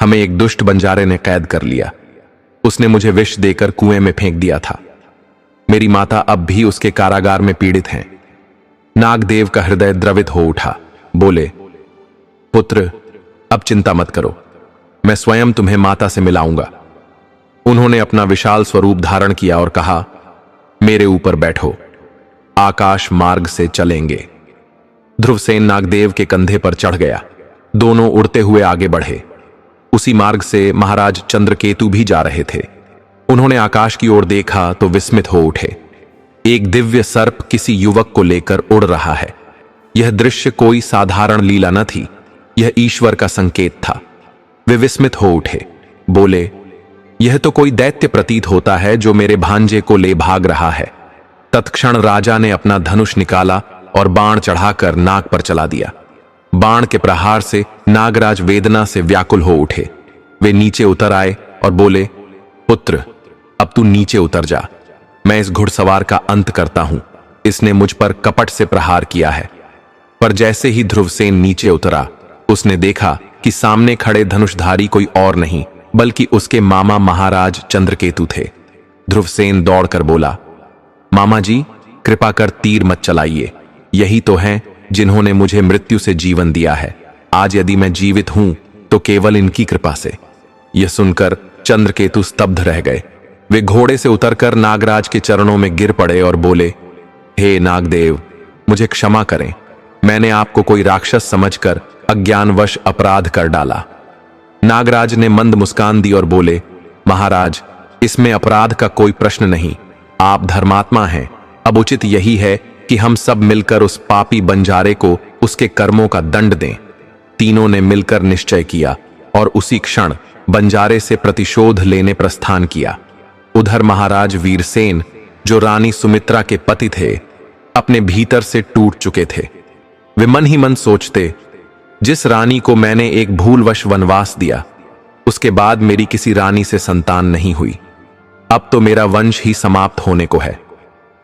Speaker 1: हमें एक दुष्ट बंजारे ने कैद कर लिया। उसने मुझे विष देकर कुएं में फेंक दिया था। मेरी माता अब भी उसके कारागार में पीड़ित हैं। नागदेव का हृदय द्रवित हो उठा। बोले, पुत्र, अब चिंता मत करो, मैं स्वयं तुम्हें माता से मिलाऊंगा। उन्होंने अपना विशाल स्वरूप धारण किया और कहा, मेरे ऊपर बैठो, आकाश मार्ग से चलेंगे। ध्रुवसेन नागदेव के कंधे पर चढ़ गया। दोनों उड़ते हुए आगे बढ़े। उसी मार्ग से महाराज चंद्रकेतु भी जा रहे थे। उन्होंने आकाश की ओर देखा तो विस्मित हो उठे। एक दिव्य सर्प किसी युवक को लेकर उड़ रहा है। यह दृश्य कोई साधारण लीला न थी, यह ईश्वर का संकेत था। वे विस्मित हो उठे, बोले, यह तो कोई दैत्य प्रतीत होता है जो मेरे भांजे को ले भाग रहा है। तत्क्षण राजा ने अपना धनुष निकाला और बाण चढ़ाकर नाग पर चला दिया। बाण के प्रहार से नागराज वेदना से व्याकुल हो उठे। वे नीचे उतर आए और बोले, पुत्र, अब तू नीचे उतर जा। मैं इस घुड़सवार का अंत करता हूं। इसने मुझ पर कपट से प्रहार किया है। पर जैसे ही ध्रुवसेन नीचे उतरा, उसने देखा कि सामने खड़े धनुषधारी कोई और नहीं बल्कि उसके मामा महाराज चंद्रकेतु थे। ध्रुवसेन दौड़कर बोला, मामा जी, कृपा कर तीर मत चलाइए। यही तो हैं जिन्होंने मुझे मृत्यु से जीवन दिया है। आज यदि मैं जीवित हूं तो केवल इनकी कृपा से। यह सुनकर चंद्रकेतु स्तब्ध रह गए। वे घोड़े से उतरकर नागराज के चरणों में गिर पड़े और बोले, हे नागदेव, मुझे क्षमा करें। मैंने आपको कोई राक्षस समझकर अज्ञानवश अपराध कर डाला। नागराज ने मंद मुस्कान दी और बोले, महाराज, इसमें अपराध का कोई प्रश्न नहीं। आप धर्मात्मा हैं। अब उचित यही है कि हम सब मिलकर उस पापी बंजारे को उसके कर्मों का दंड दें। तीनों ने मिलकर निश्चय किया और उसी क्षण बंजारे से प्रतिशोध लेने प्रस्थान किया। उधर महाराज वीरसेन, जो रानी सुमित्रा के पति थे, अपने भीतर से टूट चुके थे। वे मन ही मन सोचते, जिस रानी को मैंने एक भूलवश वनवास दिया, उसके बाद मेरी किसी रानी से संतान नहीं हुई। अब तो मेरा वंश ही समाप्त होने को है।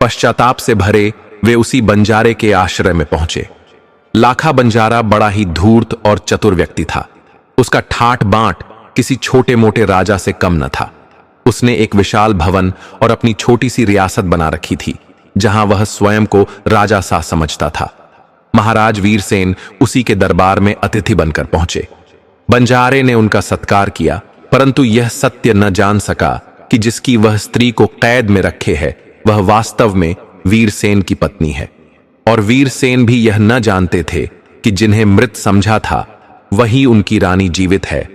Speaker 1: पश्चाताप से भरे वे उसी बंजारे के आश्रय में पहुंचे। लाखा बंजारा बड़ा ही धूर्त और चतुर व्यक्ति था। उसका ठाट बांट किसी छोटे मोटे राजा से कम न था। उसने एक विशाल भवन और अपनी छोटी सी रियासत बना रखी थी, जहां वह स्वयं को राजा सा समझता था। महाराज वीरसेन उसी के दरबार में अतिथि बनकर पहुंचे। बंजारे ने उनका सत्कार किया, परंतु यह सत्य न जान सका कि जिसकी वह स्त्री को कैद में रखे है, वह वास्तव में वीरसेन की पत्नी है। और वीरसेन भी यह न जानते थे कि जिन्हें मृत समझा था, वही उनकी रानी जीवित है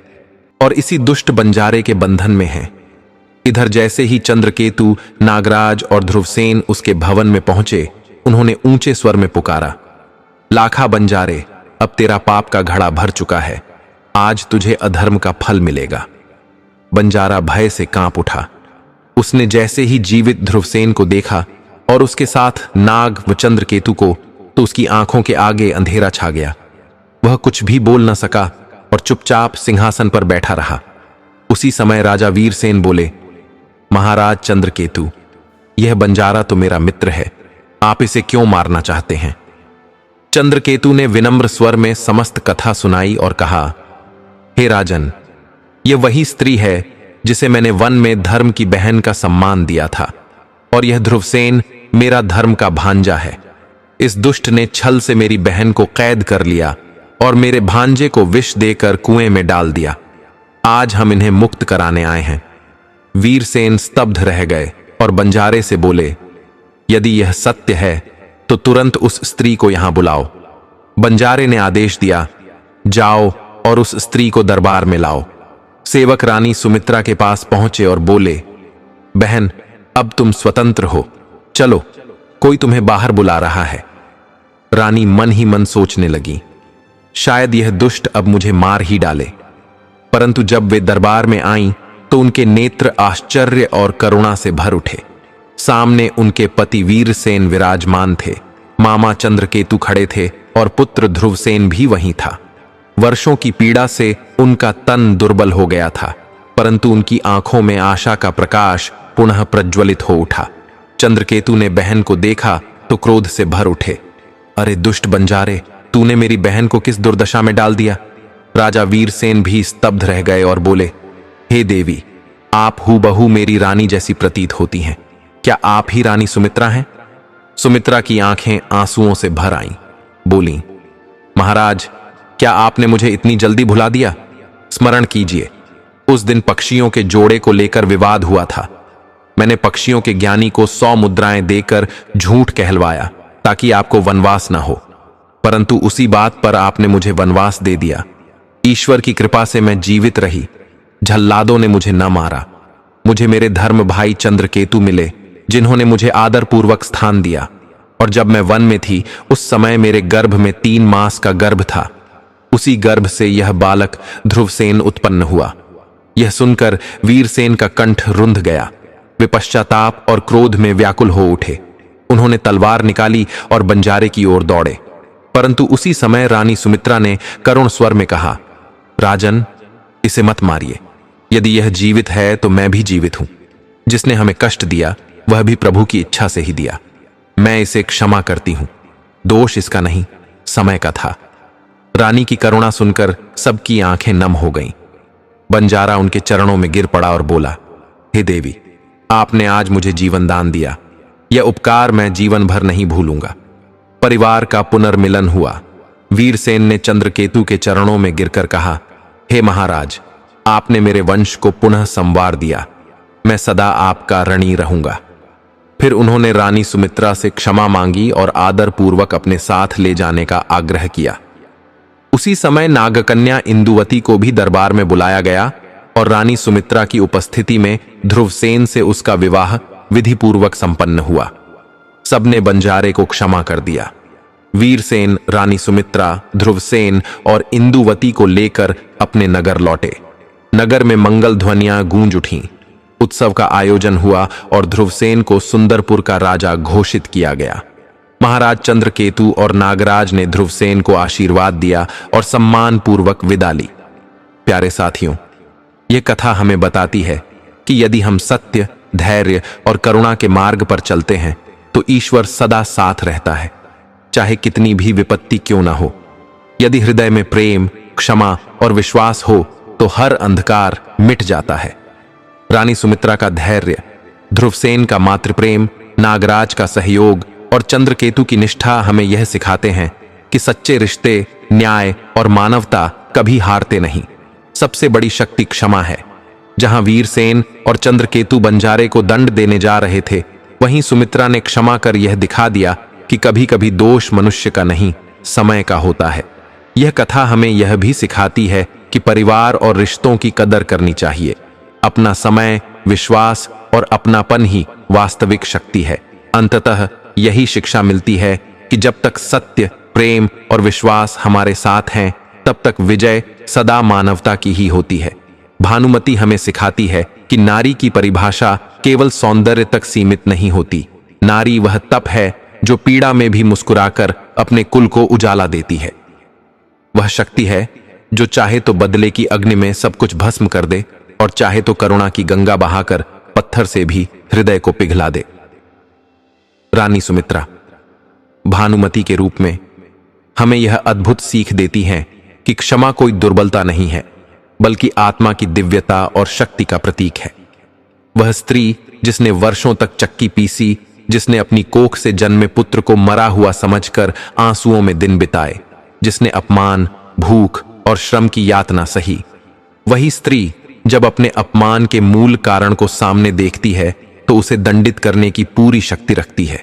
Speaker 1: और इसी दुष्ट बंजारे के बंधन में है। इधर जैसे ही चंद्रकेतु, नागराज और ध्रुवसेन उसके भवन में पहुंचे, उन्होंने ऊंचे स्वर में पुकारा, लाखा बंजारे, अब तेरा पाप का घड़ा भर चुका है। आज तुझे अधर्म का फल मिलेगा। बंजारा भय से कांप उठा। उसने जैसे ही जीवित ध्रुवसेन को देखा और उसके साथ नाग व चंद्रकेतु को, तो उसकी आंखों के आगे अंधेरा छा गया। वह कुछ भी बोल न सका और चुपचाप सिंहासन पर बैठा रहा। उसी समय राजा वीरसेन बोले, महाराज चंद्रकेतु, यह बंजारा तो मेरा मित्र है, आप इसे क्यों मारना चाहते हैं? चंद्रकेतु ने विनम्र स्वर में समस्त कथा सुनाई और कहा, हे राजन, यह वही स्त्री है जिसे मैंने वन में धर्म की बहन का सम्मान दिया था, और यह ध्रुवसेन मेरा धर्म का भांजा है। इस दुष्ट ने छल से मेरी बहन को कैद कर लिया और मेरे भांजे को विष देकर कुएं में डाल दिया। आज हम इन्हें मुक्त कराने आए हैं। वीरसेन स्तब्ध रह गए और बंजारे से बोले, यदि यह सत्य है तो तुरंत उस स्त्री को यहां बुलाओ। बंजारे ने आदेश दिया, जाओ और उस स्त्री को दरबार में लाओ। सेवक रानी सुमित्रा के पास पहुंचे और बोले, बहन, अब तुम स्वतंत्र हो, चलो, कोई तुम्हें बाहर बुला रहा है। रानी मन ही मन सोचने लगी, शायद यह दुष्ट अब मुझे मार ही डाले। परंतु जब वे दरबार में आईं तो उनके नेत्र आश्चर्य और करुणा से भर उठे। सामने उनके पति वीरसेन विराजमान थे, मामा चंद्रकेतु खड़े थे और पुत्र ध्रुवसेन भी वहीं था। वर्षों की पीड़ा से उनका तन दुर्बल हो गया था, परंतु उनकी आंखों में आशा का प्रकाश पुनः प्रज्वलित हो उठा। चंद्रकेतु ने बहन को देखा तो क्रोध से भर उठे, अरे दुष्ट बंजारे, तूने मेरी बहन को किस दुर्दशा में डाल दिया? राजा वीरसेन भी स्तब्ध रह गए और बोले, हे देवी, आप हूबहू मेरी रानी जैसी प्रतीत होती हैं। क्या आप ही रानी सुमित्रा हैं? सुमित्रा की आंखें आंसुओं से भर आईं, बोली, महाराज, क्या आपने मुझे इतनी जल्दी भुला दिया? स्मरण कीजिए, उस दिन पक्षियों के जोड़े को लेकर विवाद हुआ था। मैंने पक्षियों के ज्ञानी को 100 मुद्राएं देकर झूठ कहलवाया ताकि आपको वनवास ना हो, परंतु उसी बात पर आपने मुझे वनवास दे दिया। ईश्वर की कृपा से मैं जीवित रही, झल्लादों ने मुझे न मारा। मुझे मेरे धर्म भाई चंद्रकेतु मिले, जिन्होंने मुझे आदरपूर्वक स्थान दिया, और जब मैं वन में थी उस समय मेरे गर्भ में 3 मास का गर्भ था। उसी गर्भ से यह बालक ध्रुवसेन उत्पन्न हुआ। यह सुनकर वीरसेन का कंठ रुंध गया। वे पश्चाताप और क्रोध में व्याकुल हो उठे। उन्होंने तलवार निकाली और बंजारे की ओर दौड़े, परंतु उसी समय रानी सुमित्रा ने करुण स्वर में कहा, राजन, इसे मत मारिए। यदि यह जीवित है तो मैं भी जीवित हूं। जिसने हमें कष्ट दिया वह भी प्रभु की इच्छा से ही दिया। मैं इसे क्षमा करती हूं। दोष इसका नहीं, समय का था। रानी की करुणा सुनकर सबकी आंखें नम हो गईं। बंजारा उनके चरणों में गिर पड़ा और बोला, हे देवी, आपने आज मुझे जीवन दान दिया। यह उपकार मैं जीवन भर नहीं भूलूंगा। परिवार का पुनर्मिलन हुआ। वीरसेन ने चंद्रकेतु के चरणों में गिरकर कहा, हे महाराज, आपने मेरे वंश को पुनः संवार दिया। मैं सदा आपका ऋणी रहूंगा। फिर उन्होंने रानी सुमित्रा से क्षमा मांगी और आदरपूर्वक अपने साथ ले जाने का आग्रह किया। उसी समय नागकन्या इंदुवती को भी दरबार में बुलाया गया और रानी सुमित्रा की उपस्थिति में ध्रुवसेन से उसका विवाह विधिपूर्वक संपन्न हुआ। सबने बंजारे को क्षमा कर दिया। वीरसेन, रानी सुमित्रा, ध्रुवसेन और इंदुवती को लेकर अपने नगर लौटे। नगर में मंगल ध्वनियां गूंज उठीं। उत्सव का आयोजन हुआ और ध्रुवसेन को सुंदरपुर का राजा घोषित किया गया। महाराज चंद्रकेतु और नागराज ने ध्रुवसेन को आशीर्वाद दिया और सम्मान पूर्वक विदा ली। प्यारे साथियों, यह कथा हमें बताती है कि यदि हम सत्य, धैर्य और करुणा के मार्ग पर चलते हैं तो ईश्वर सदा साथ रहता है, चाहे कितनी भी विपत्ति क्यों ना हो। यदि हृदय में प्रेम, क्षमा और विश्वास हो तो हर अंधकार मिट जाता है। रानी सुमित्रा का धैर्य, ध्रुवसेन का मातृप्रेम, नागराज का सहयोग और चंद्रकेतु की निष्ठा हमें यह सिखाते हैं कि सच्चे रिश्ते, न्याय और मानवता कभी हारते नहीं। सबसे बड़ी शक्ति क्षमा है। जहां वीरसेन और चंद्रकेतु बंजारे को दंड देने जा रहे थे, वहीं सुमित्रा ने क्षमा कर यह दिखा दिया कि कभी कभी दोष मनुष्य का नहीं, समय का होता है। यह कथा हमें यह भी सिखाती है कि परिवार और रिश्तों की कदर करनी चाहिए। अपना समय, विश्वास और अपनापन ही वास्तविक शक्ति है। अंततः यही शिक्षा मिलती है कि जब तक सत्य, प्रेम और विश्वास हमारे साथ हैं, तब तक विजय सदा मानवता की ही होती है। भानुमति हमें सिखाती है कि नारी की परिभाषा केवल सौंदर्य तक सीमित नहीं होती। नारी वह तप है जो पीड़ा में भी मुस्कुराकर अपने कुल को उजाला देती है। वह शक्ति है जो चाहे तो बदले की अग्नि में सब कुछ भस्म कर दे और चाहे तो करुणा की गंगा बहाकर पत्थर से भी हृदय को पिघला दे। रानी सुमित्रा भानुमति के रूप में हमें यह अद्भुत सीख देती हैं कि क्षमा कोई दुर्बलता नहीं है, बल्कि आत्मा की दिव्यता और शक्ति का प्रतीक है। वह स्त्री जिसने वर्षों तक चक्की पीसी, जिसने अपनी कोख से जन्मे पुत्र को मरा हुआ समझकर आंसुओं में दिन बिताए, जिसने अपमान, भूख और श्रम की यातना सही, वही स्त्री जब अपने अपमान के मूल कारण को सामने देखती है तो उसे दंडित करने की पूरी शक्ति रखती है।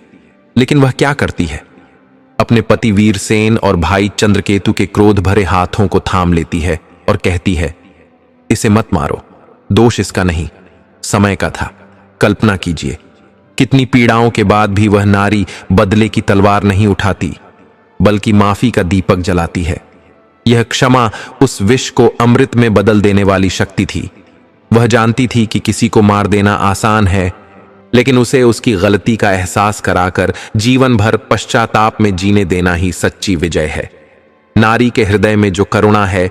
Speaker 1: लेकिन वह क्या करती है? अपने पति वीरसेन और भाई चंद्रकेतु के क्रोध भरे हाथों को थाम लेती है और कहती है, इसे मत मारो, दोष इसका नहीं, समय का था। कल्पना कीजिए, कितनी पीड़ाओं के बाद भी वह नारी बदले की तलवार नहीं उठाती, बल्कि माफी का दीपक जलाती है। यह क्षमा उस विष को अमृत में बदल देने वाली शक्ति थी। वह जानती थी कि किसी को मार देना आसान है, लेकिन उसे उसकी गलती का एहसास कराकर जीवन भर पश्चाताप में जीने देना ही सच्ची विजय है। नारी के हृदय में जो करुणा है,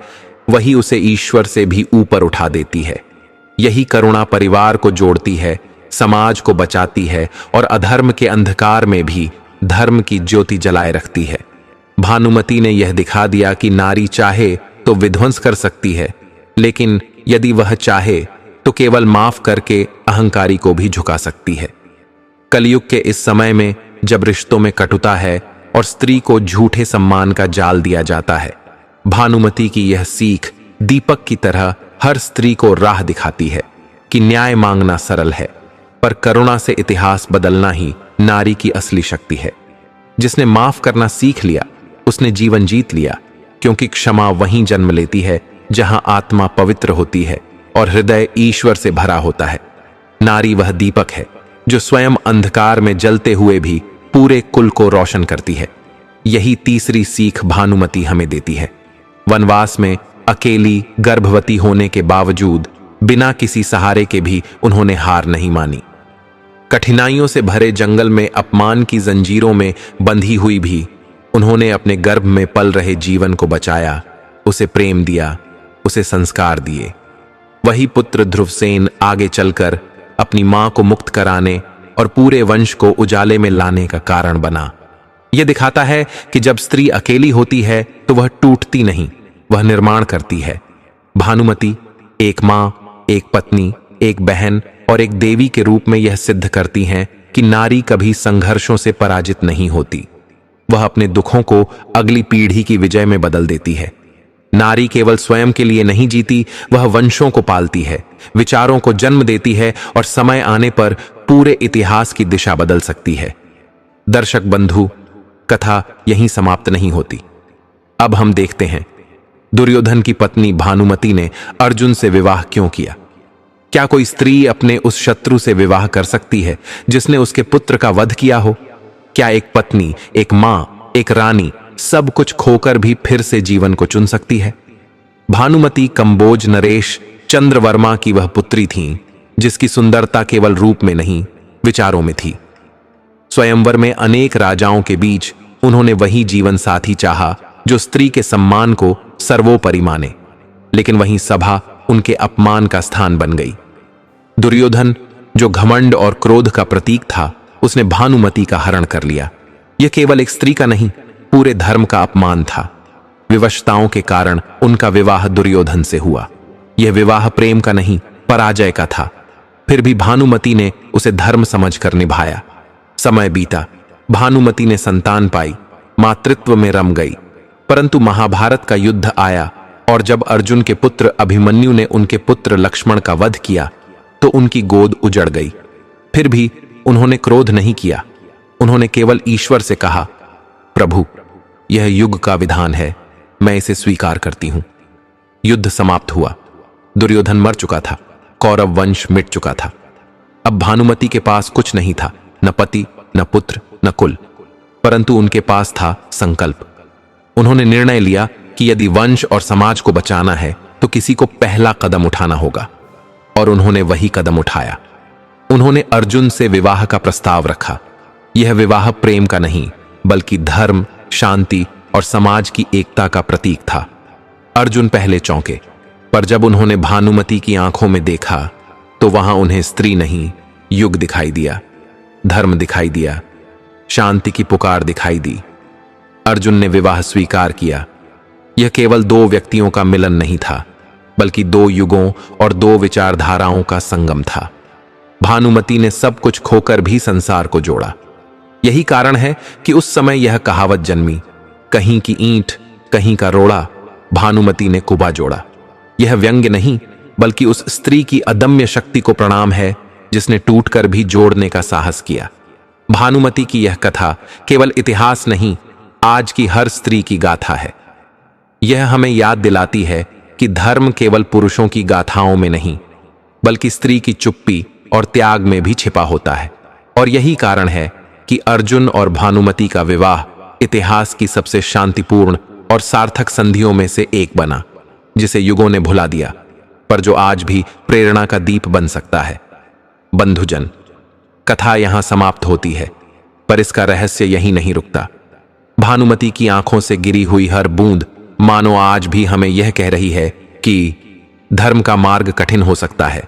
Speaker 1: वही उसे ईश्वर से भी ऊपर उठा देती है। यही करुणा परिवार को जोड़ती है, समाज को बचाती है और अधर्म के अंधकार में भी धर्म की ज्योति जलाए रखती है। भानुमति ने यह दिखा दिया कि नारी चाहे तो विध्वंस कर सकती है, लेकिन यदि वह चाहे तो केवल माफ करके अहंकारी को भी झुका सकती है। कलयुग के इस समय में जब रिश्तों में कटुता है और स्त्री को झूठे सम्मान का जाल दिया जाता है, भानुमति की यह सीख दीपक की तरह हर स्त्री को राह दिखाती है कि न्याय मांगना सरल है, पर करुणा से इतिहास बदलना ही नारी की असली शक्ति है। जिसने माफ करना सीख लिया उसने जीवन जीत लिया, क्योंकि क्षमा वहीं जन्म लेती है जहां आत्मा पवित्र होती है और हृदय ईश्वर से भरा होता है। नारी वह दीपक है जो स्वयं अंधकार में जलते हुए भी पूरे कुल को रोशन करती है। यही तीसरी सीख भानुमति हमें देती है। वनवास में अकेली गर्भवती होने के बावजूद बिना किसी सहारे के भी उन्होंने हार नहीं मानी। कठिनाइयों से भरे जंगल में अपमान की जंजीरों में बंधी हुई भी उन्होंने अपने गर्भ में पल रहे जीवन को बचाया, उसे प्रेम दिया, उसे संस्कार दिए। वही पुत्र ध्रुवसेन आगे चलकर अपनी मां को मुक्त कराने और पूरे वंश को उजाले में लाने का कारण बना। यह दिखाता है कि जब स्त्री अकेली होती है तो वह टूटती नहीं, वह निर्माण करती है। भानुमति एक मां, एक पत्नी, एक बहन और एक देवी के रूप में यह सिद्ध करती हैं कि नारी कभी संघर्षों से पराजित नहीं होती। वह अपने दुखों को अगली पीढ़ी की विजय में बदल देती है। नारी केवल स्वयं के लिए नहीं जीती, वह वंशों को पालती है, विचारों को जन्म देती है और समय आने पर पूरे इतिहास की दिशा बदल सकती है। दर्शक बंधु, कथा यहीं समाप्त नहीं होती। अब हम देखते हैं दुर्योधन की पत्नी भानुमति ने अर्जुन से विवाह क्यों किया। क्या कोई स्त्री अपने उस शत्रु से विवाह कर सकती है जिसने उसके पुत्र का वध किया हो? क्या एक पत्नी, एक मां, एक रानी सब कुछ खोकर भी फिर से जीवन को चुन सकती है? भानुमति कंबोज नरेश चंद्रवर्मा की वह पुत्री थीं, जिसकी सुंदरता केवल रूप में नहीं, विचारों में थी। स्वयंवर में अनेक राजाओं के बीच उन्होंने वही जीवन साथी चाहा जो स्त्री के सम्मान को सर्वोपरि माने, लेकिन वहीं सभा उनके अपमान का स्थान बन गई। दुर्योधन, जो घमंड और क्रोध का प्रतीक था, उसने भानुमति का हरण कर लिया। यह केवल एक स्त्री का नहीं, पूरे धर्म का अपमान था। विवशताओं के कारण उनका विवाह दुर्योधन से हुआ। यह विवाह प्रेम का नहीं, पराजय का था। फिर भी भानुमति ने उसे धर्म समझकर निभाया। समय बीता, भानुमति ने संतान पाई, मातृत्व में रम गई। परंतु महाभारत का युद्ध आया और जब अर्जुन के पुत्र अभिमन्यु ने उनके पुत्र लक्ष्मण का वध किया तो उनकी गोद उजड़ गई। फिर भी उन्होंने क्रोध नहीं किया। उन्होंने केवल ईश्वर से कहा, प्रभु, यह युग का विधान है, मैं इसे स्वीकार करती हूं। युद्ध समाप्त हुआ। दुर्योधन मर चुका था, कौरव वंश मिट चुका था। अब भानुमति के पास कुछ नहीं था, न पति, न पुत्र, न कुल, परंतु उनके पास था संकल्प। उन्होंने निर्णय लिया कि यदि वंश और समाज को बचाना है तो किसी को पहला कदम उठाना होगा, और उन्होंने वही कदम उठाया। उन्होंने अर्जुन से विवाह का प्रस्ताव रखा। यह विवाह प्रेम का नहीं, बल्कि धर्म, शांति और समाज की एकता का प्रतीक था। अर्जुन पहले चौंके, पर जब उन्होंने भानुमति की आंखों में देखा तो वहां उन्हें स्त्री नहीं, युग दिखाई दिया, धर्म दिखाई दिया, शांति की पुकार दिखाई दी। अर्जुन ने विवाह स्वीकार किया। यह केवल दो व्यक्तियों का मिलन नहीं था, बल्कि दो युगों और दो विचारधाराओं का संगम था। भानुमति ने सब कुछ खोकर भी संसार को जोड़ा। यही कारण है कि उस समय यह कहावत जन्मी, कहीं की ईंट, कहीं का रोड़ा, भानुमति ने कुबा जोड़ा। यह व्यंग्य नहीं, बल्कि उस स्त्री की अदम्य शक्ति को प्रणाम है जिसने टूटकर भी जोड़ने का साहस किया। भानुमति की यह कथा केवल इतिहास नहीं, आज की हर स्त्री की गाथा है। यह हमें याद दिलाती है कि धर्म केवल पुरुषों की गाथाओं में नहीं, बल्कि स्त्री की चुप्पी और त्याग में भी छिपा होता है। और यही कारण है कि अर्जुन और भानुमति का विवाह इतिहास की सबसे शांतिपूर्ण और सार्थक संधियों में से एक बना, जिसे युगों ने भुला दिया, पर जो आज भी प्रेरणा का दीप बन सकता है। बंधुजन, कथा यहां समाप्त होती है, पर इसका रहस्य यहीं नहीं रुकता। भानुमति की आंखों से गिरी हुई हर बूंद मानो आज भी हमें यह कह रही है कि धर्म का मार्ग कठिन हो सकता है,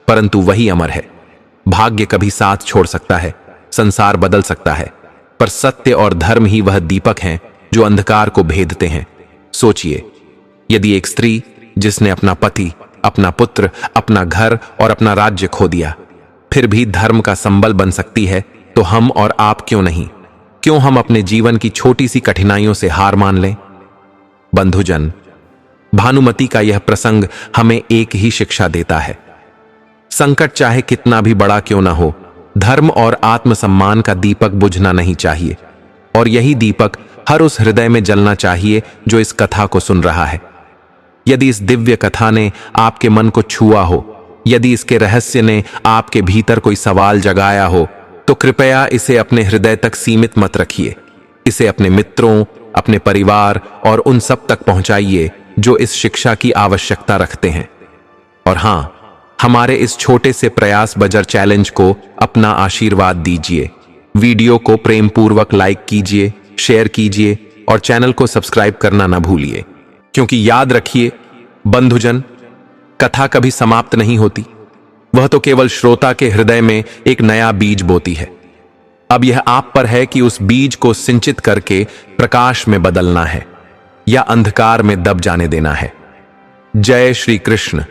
Speaker 1: परंतु वही अमर है। भाग्य कभी साथ छोड़ सकता है, संसार बदल सकता है, पर सत्य और धर्म ही वह दीपक हैं जो अंधकार को भेदते हैं। सोचिए, यदि एक स्त्री जिसने अपना पति, अपना पुत्र, अपना घर और अपना राज्य खो दिया, फिर भी धर्म का संबल बन सकती है, तो हम और आप क्यों नहीं? क्यों हम अपने जीवन की छोटी सी कठिनाइयों से हार मान लें? बंधुजन, भानुमति का यह प्रसंग हमें एक ही शिक्षा देता है, संकट चाहे कितना भी बड़ा क्यों ना हो, धर्म और आत्मसम्मान का दीपक बुझना नहीं चाहिए, और यही दीपक हर उस हृदय में जलना चाहिए जो इस कथा को सुन रहा है। यदि इस दिव्य कथा ने आपके मन को छुआ हो, यदि इसके रहस्य ने आपके भीतर कोई सवाल जगाया हो, तो कृपया इसे अपने हृदय तक सीमित मत रखिए। इसे अपने मित्रों, अपने परिवार और उन सब तक पहुंचाइए जो इस शिक्षा की आवश्यकता रखते हैं। और हां, हमारे इस छोटे से प्रयास बजर चैलेंज को अपना आशीर्वाद दीजिए। वीडियो को प्रेम पूर्वक लाइक कीजिए, शेयर कीजिए और चैनल को सब्सक्राइब करना ना भूलिए, क्योंकि याद रखिए बंधुजन, कथा कभी समाप्त नहीं होती, वह तो केवल श्रोता के हृदय में एक नया बीज बोती है। अब यह आप पर है कि उस बीज को सिंचित करके प्रकाश में बदलना है या अंधकार में दब जाने देना है। जय श्री कृष्ण।